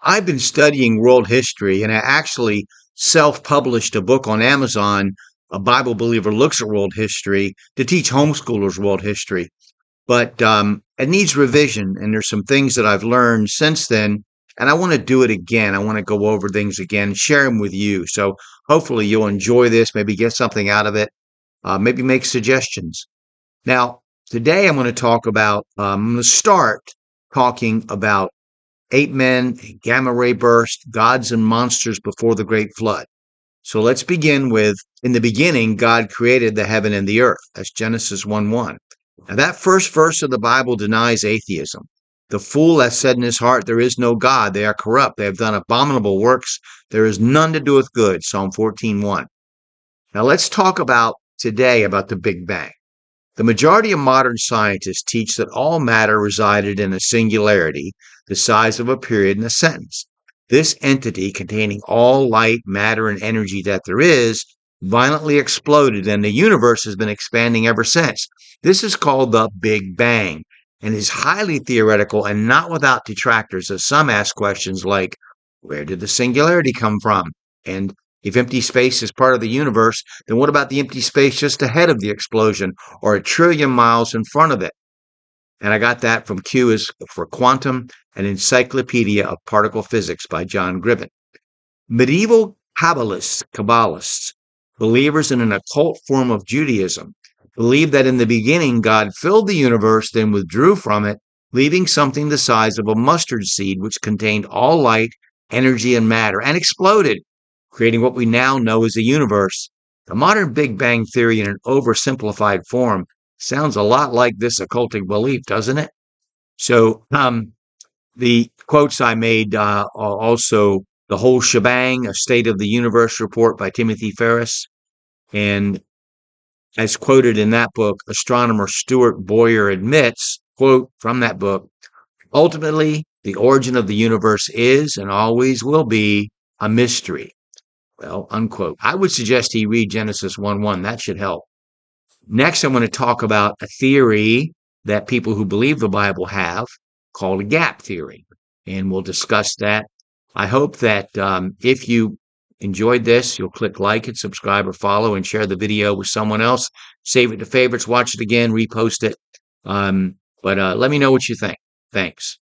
I've been studying world history and I actually self-published a book on Amazon. A Bible Believer Looks at World History to teach homeschoolers world history. But it needs revision, and there's some things that I've learned since then, and I want to do it again. I want to go over things again, share them with you. So hopefully you'll enjoy this, maybe get something out of it, maybe make suggestions. Now, today I'm going to start talking about eight men, a gamma ray burst, gods and monsters before the great flood. So let's begin with, in the beginning, God created the heaven and the earth. That's Genesis 1:1. Now, that first verse of the Bible denies atheism. The fool has said in his heart, there is no God. They are corrupt. They have done abominable works. There is none to do with good. Psalm 14:1. Now, let's talk about today about the Big Bang. The majority of modern scientists teach that all matter resided in a singularity, the size of a period in a sentence. This entity, containing all light, matter, and energy that there is, violently exploded, and the universe has been expanding ever since. This is called the Big Bang and is highly theoretical and not without detractors, as some ask questions like, where did the singularity come from? And if empty space is part of the universe, then what about the empty space just ahead of the explosion or a trillion miles in front of it? And I got that from Q is for Quantum, an Encyclopedia of Particle Physics by John Griven. Medieval Kabbalists, believers in an occult form of Judaism, believed that in the beginning God filled the universe, then withdrew from it, leaving something the size of a mustard seed, which contained all light, energy, and matter, and exploded, creating what we now know as the universe. The modern Big Bang theory in an oversimplified form sounds a lot like this occultic belief, doesn't it? So the quotes I made are also The Whole Shebang, A State of the Universe report by Timothy Ferris. And as quoted in that book, astronomer Stuart Boyer admits, quote from that book, ultimately, the origin of the universe is and always will be a mystery. Well, unquote. I would suggest he read Genesis 1:1. That should help. Next, I'm going to talk about a theory that people who believe the Bible have called a gap theory. And we'll discuss that. I hope that if you enjoyed this, you'll click like and subscribe or follow and share the video with someone else. Save it to favorites, watch it again, repost it. But let me know what you think. Thanks.